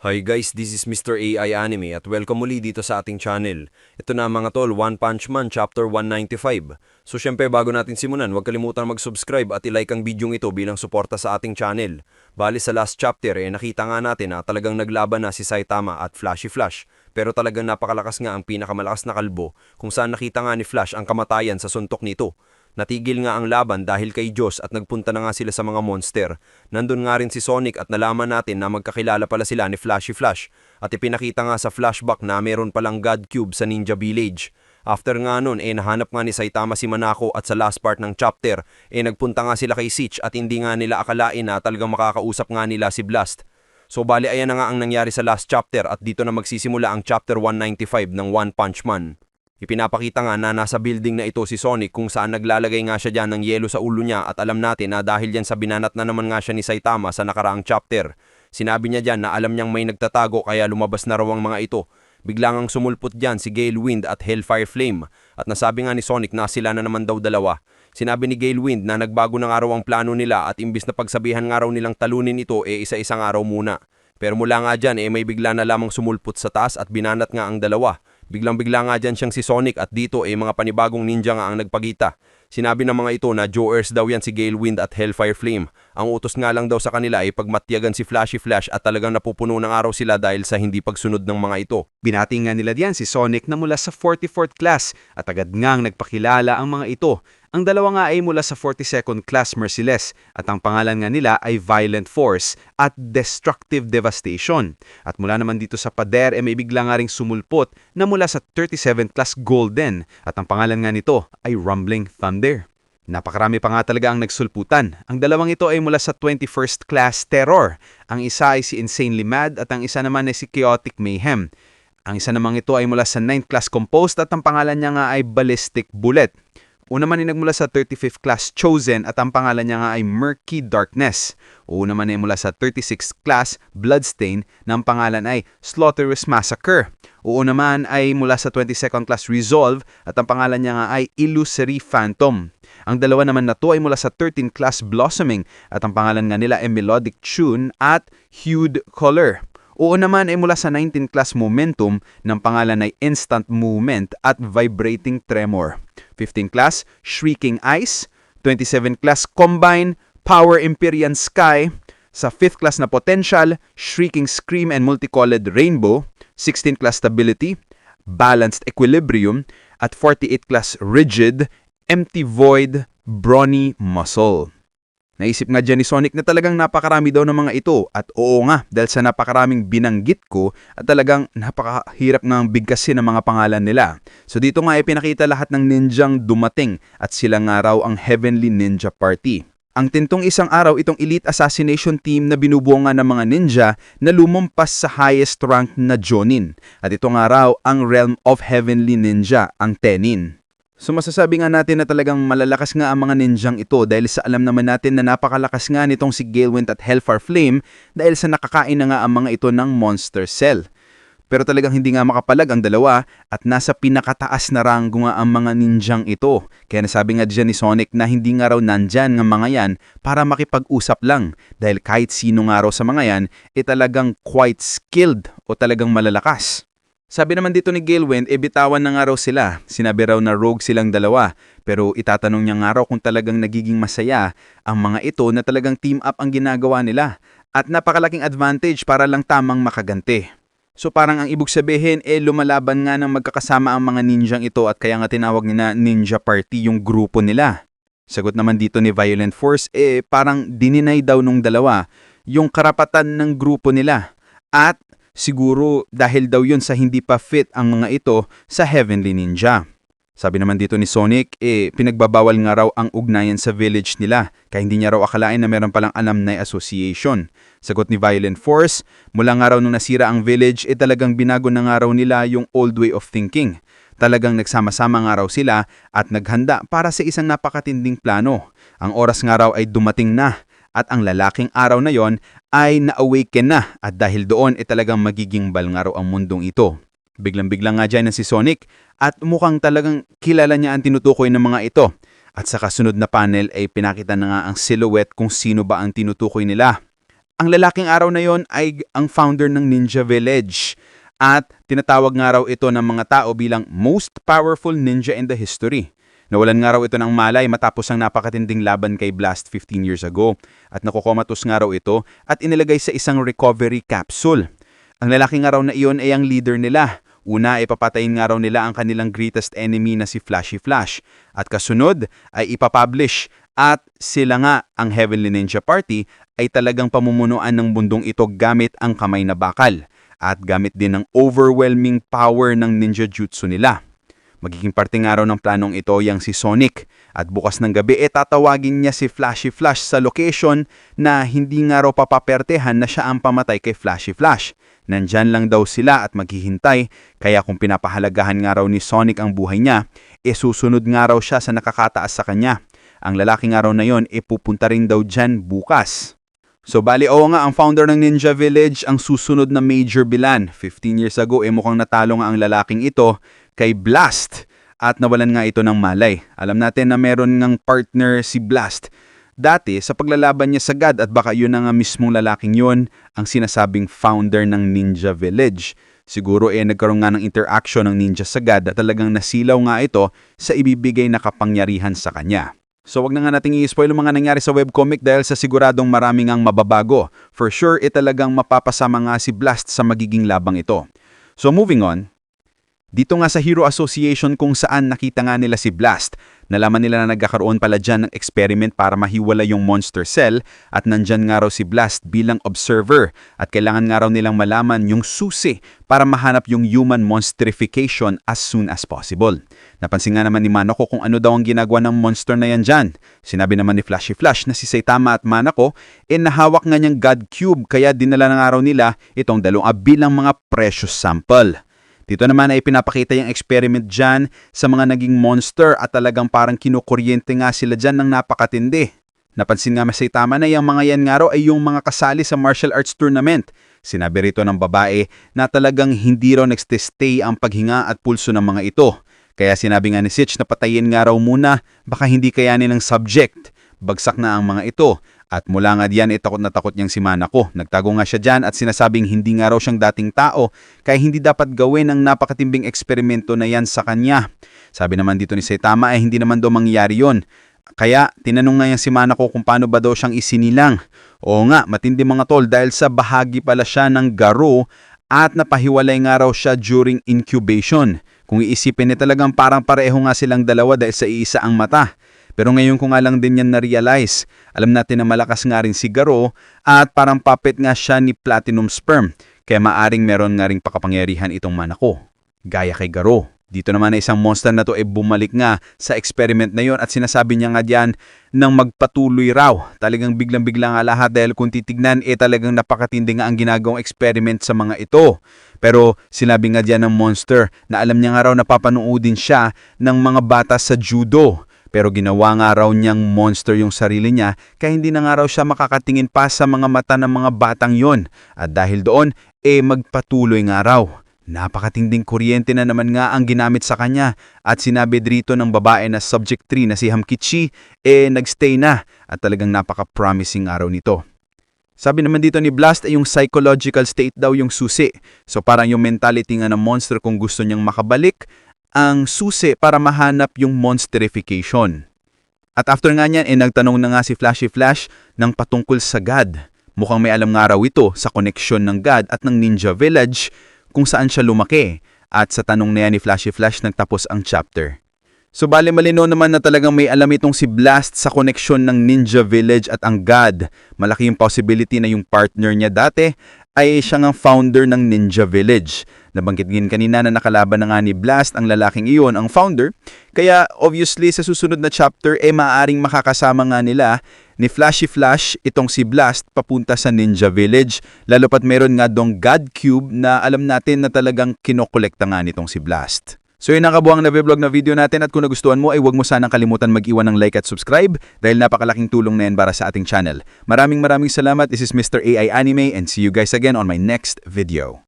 Hi guys, this is Mr. AI Anime at welcome muli dito sa ating channel. Ito na mga tol, One Punch Man Chapter 195. So syempre bago natin simulan, huwag kalimutan mag-subscribe at i-like ang video ito bilang suporta sa ating channel. Bali sa last chapter nakita nga natin na talagang naglaban na si Saitama at Flashy Flash. Pero talagang napakalakas nga ang pinakamalakas na kalbo kung saan nakita nga ni Flash ang kamatayan sa suntok nito. Natigil nga ang laban dahil kay Diyos at nagpunta na nga sila sa mga monster. Nandun nga rin si Sonic at nalaman natin na magkakilala pala sila ni Flashy Flash at ipinakita nga sa flashback na meron palang God Cube sa Ninja Village. After nga nun nahanap nga ni Saitama si Manako at sa last part ng chapter nagpunta nga sila kay Sitch at hindi nga nila akalain na talagang makakausap nga nila si Blast. So bali ayan na nga ang nangyari sa last chapter at dito na magsisimula ang chapter 195 ng One Punch Man. Ipinapakita nga na nasa building na ito si Sonic kung saan naglalagay nga siya dyan ng yelo sa ulo niya at alam natin na dahil yan sa binanat na naman nga siya ni Saitama sa nakaraang chapter. Sinabi niya dyan na alam niyang may nagtatago kaya lumabas na raw ang mga ito. Biglang ang sumulpot dyan si Gale Wind at Hellfire Flame at nasabi nga ni Sonic na sila na naman daw dalawa. Sinabi ni Gale Wind na nagbago na nga raw ang plano nila at imbis na pagsabihan nga raw nilang talunin ito isa-isang araw muna. Pero mula nga dyan may bigla na lamang sumulpot sa taas at binanat nga ang dalawa. Biglang-bigla nga dyan siyang si Sonic at dito mga panibagong ninja nga ang nagpagita. Sinabi ng mga ito na Joers daw yan si Gale Wind at Hellfire Flame. Ang utos nga lang daw sa kanila ay pagmatyagan si Flashy Flash at talagang napupuno ng araw sila dahil sa hindi pagsunod ng mga ito. Binati nga nila diyan si Sonic na mula sa 44th class at agad ngang nagpakilala ang mga ito. Ang dalawa nga ay mula sa 42nd class Merciless at ang pangalan nga nila ay Violent Force at Destructive Devastation. At mula naman dito sa pader may bigla nga ring sumulpot na mula sa 37th class Golden at ang pangalan nga nito ay Rumbling Thunder. Napakarami pa nga talaga ang nagsulputan. Ang dalawang ito ay mula sa 21st class Terror. Ang isa ay si Insanely Mad at ang isa naman ay si Chaotic Mayhem. Ang isa namang ito ay mula sa 9th class Composed at ang pangalan niya nga ay Ballistic Bullet. Una man ay nagmula sa 35th class Chosen at ang pangalan niya nga ay Murky Darkness. Una man ay mula sa 36th class Bloodstain na ang pangalan ay Slaughterous Massacre. Una naman ay mula sa 22nd class Resolve at ang pangalan niya nga ay Illusory Phantom. Ang dalawa naman na to ay mula sa 13th class Blossoming at ang pangalan nga nila ay Melodic Tune at Hued Color. Oo naman ay mula sa 19th class Momentum ng pangalan ay Instant Movement at Vibrating Tremor. 15th class Shrieking Ice, 27th class Combine, Power Empyrean Sky, sa 5th class na Potential, Shrieking Scream and Multicolored Rainbow, 16th class Stability, Balanced Equilibrium, at 48th class Rigid, Empty Void, Brawny Muscle. Naisip nga dyan ni Sonic na talagang napakarami daw ng mga ito at oo nga dahil sa napakaraming binanggit ko at talagang napakahirap ng bigkasin ng mga pangalan nila. So dito nga pinakita lahat ng ninjang dumating at sila nga raw ang Heavenly Ninja Party. Ang tintong isang araw itong elite assassination team na binubuo nga ng mga ninja na lumampas sa highest rank na Jonin. At ito nga raw ang Realm of Heavenly Ninja, ang Tenin. So masasabi nga natin na talagang malalakas nga ang mga ninjang ito dahil sa alam naman natin na napakalakas nga nitong si Gale Wind at Hellfire Flame dahil sa nakakain na nga ang mga ito ng Monster Cell. Pero talagang hindi nga makapalag ang dalawa at nasa pinakataas na ranggo nga ang mga ninjang ito. Kaya nasabi nga dyan ni Sonic na hindi nga raw nandyan ng mga yan para makipag-usap lang dahil kahit sino nga raw sa mga yan talagang quite skilled o talagang malalakas. Sabi naman dito ni Gale Wind, bitawan na nga raw sila. Sinabi raw na rogue silang dalawa. Pero itatanong niya nga raw kung talagang nagiging masaya ang mga ito na talagang team up ang ginagawa nila. At napakalaking advantage para lang tamang makaganti. So parang ang ibig sabihin lumalaban nga ng magkakasama ang mga ninjang ito at kaya nga tinawag nila Ninja Party yung grupo nila. Sagot naman dito ni Violent Force, parang dininay daw nung dalawa yung karapatan ng grupo nila. At siguro dahil daw yun sa hindi pa fit ang mga ito sa Heavenly Ninja. Sabi naman dito ni Sonic, pinagbabawal nga raw ang ugnayan sa village nila kaya hindi niya raw akalain na meron palang alumni association. Sagot ni Violent Force, mula nga raw nung nasira ang village, talagang binago na nga raw nila yung old way of thinking. Talagang nagsama-sama nga raw sila at naghanda para sa isang napakatinding plano. Ang oras nga raw ay dumating na. At ang lalaking araw na yon ay na-awaken na at dahil doon talagang magiging bal nga raw ang mundong ito. Biglang-biglang nga dyan na si Sonic at mukhang talagang kilala niya ang tinutukoy ng mga ito. At sa kasunod na panel ay pinakita na nga ang silhouette kung sino ba ang tinutukoy nila. Ang lalaking araw na yon ay ang founder ng Ninja Village at tinatawag nga raw ito ng mga tao bilang most powerful ninja in the history. Nawalan nga raw ito ng malay matapos ang napakatinding laban kay Blast 15 years ago at nakokomatos nga raw ito at inilagay sa isang recovery capsule. Ang lalaking araw na iyon ay ang leader nila. Una ay papatayin nga raw nila ang kanilang greatest enemy na si Flashy Flash at kasunod ay ipapublish at sila nga ang Heavenly Ninja Party ay talagang pamumunuan ng mundong ito gamit ang kamay na bakal at gamit din ng overwhelming power ng ninja jutsu nila. Magiging parte nga raw ng planong ito yang si Sonic at bukas ng gabi tatawagin niya si Flashy Flash sa location na hindi nga raw papapertehan na siya ang pamatay kay Flashy Flash. Nandyan lang daw sila at maghihintay kaya kung pinapahalagahan nga raw ni Sonic ang buhay niya, susunod nga raw siya sa nakakataas sa kanya. Ang lalaking araw na yon pupunta rin daw dyan bukas. So bali oo nga, ang founder ng Ninja Village ang susunod na major villain. 15 years ago mukhang natalo nga ang lalaking ito kay Blast at nawalan nga ito ng malay. Alam natin na meron ng partner si Blast dati sa paglalaban niya sa God at baka yun na nga mismong lalaking yun ang sinasabing founder ng Ninja Village. Siguro nagkaroon nga ng interaction ng ninja sa God at talagang nasilaw nga ito sa ibibigay na kapangyarihan sa kanya. So wag na nga nating i-spoil ang mga nangyari sa webcomic dahil sa siguradong maraming ang mababago. For sure, talagang mapapasama nga si Blast sa magiging labang ito. So moving on, dito nga sa Hero Association kung saan nakita nga nila si Blast, nalaman nila na nagkakaroon pala dyan ng experiment para mahiwala yung monster cell at nandyan nga raw si Blast bilang observer at kailangan nga raw nilang malaman yung susi para mahanap yung human monsterification as soon as possible. Napansin nga naman ni Manako kung ano daw ang ginagawa ng monster na yan dyan. Sinabi naman ni Flashy Flash na si Saitama at Manako nahawak nga niyang God Cube kaya dinala na nga raw nila itong dalawang bilang mga precious sample. Dito naman ay pinapakita yung experiment dyan sa mga naging monster at talagang parang kinukuryente nga sila dyan ng napakatindi. Napansin nga Saitama na yung mga yan nga raw ay yung mga kasali sa martial arts tournament. Sinabi rito ng babae na talagang hindi raw nagstay ang paghinga at pulso ng mga ito. Kaya sinabi nga ni Sitch na patayin nga raw muna baka hindi kayanin ng subject. Bagsak na ang mga ito. At mula nga diyan takot na takot niyang si Manako. Nagtago nga siya dyan at sinasabing hindi nga raw siyang dating tao kaya hindi dapat gawin ang napakatimbing eksperimento na yan sa kanya. Sabi naman dito ni Saitama hindi naman daw mangyayari yon. Kaya tinanong nga yan si Manako kung paano ba daw siyang isinilang. Oo nga, matindi mga tol dahil sa bahagi pala siya ng garo at napahiwalay nga raw siya during incubation. Kung iisipin talagang parang pareho nga silang dalawa dahil sa iisa ang mata. Pero ngayon ko nga lang din yan na-realize. Alam natin na malakas nga rin si Garo at parang puppet nga siya ni Platinum Sperm. Kaya maaring meron nga rin pakapangyarihan itong Manako. Gaya kay Garo. Dito naman na isang monster na to bumalik nga sa experiment na yon at sinasabi niya nga diyan nang magpatuloy raw. Talagang biglang-bigla nga lahat dahil kung titignan talagang napakatindi nga ang ginagawang experiment sa mga ito. Pero sinabi nga diyan ng monster na alam niya nga raw napapanoodin siya ng mga bata sa judo. Pero ginawa nga raw niyang monster yung sarili niya kaya hindi na nga raw siya makakatingin pa sa mga mata ng mga batang yon. At dahil doon, magpatuloy nga raw. Napakatinding kuryente na naman nga ang ginamit sa kanya at sinabi dito ng babae na subject 3 na si Hamkichi nagstay na at talagang napaka-promising araw nito. Sabi naman dito ni Blast yung psychological state daw yung susi. So parang yung mentality nga ng monster kung gusto niyang makabalik, ang susi para mahanap yung monsterification. At after nga niyan, nagtanong na nga si Flashy Flash ng patungkol sa God. Mukhang may alam nga raw ito sa koneksyon ng God at ng Ninja Village kung saan siya lumaki. At sa tanong na yan ni Flashy Flash, nagtapos ang chapter. So bali malino naman na talagang may alam itong si Blast sa koneksyon ng Ninja Village at ang God. Malaki yung possibility na yung partner niya dati ay siya ng founder ng Ninja Village. Nabanggit din kanina na nakalaban na nga ni Blast ang lalaking iyon, ang founder. Kaya obviously sa susunod na chapter maaaring makakasama nga nila ni Flashy Flash itong si Blast papunta sa Ninja Village. Lalo pat meron nga dong God Cube na alam natin na talagang kinokolekta nga nitong si Blast. So yun ang kabuang na vlog na video natin at kung nagustuhan mo ay huwag mo sanang kalimutan mag-iwan ng like at subscribe dahil napakalaking tulong na yan para sa ating channel. Maraming salamat. This is Mr. AI Anime and see you guys again on my next video.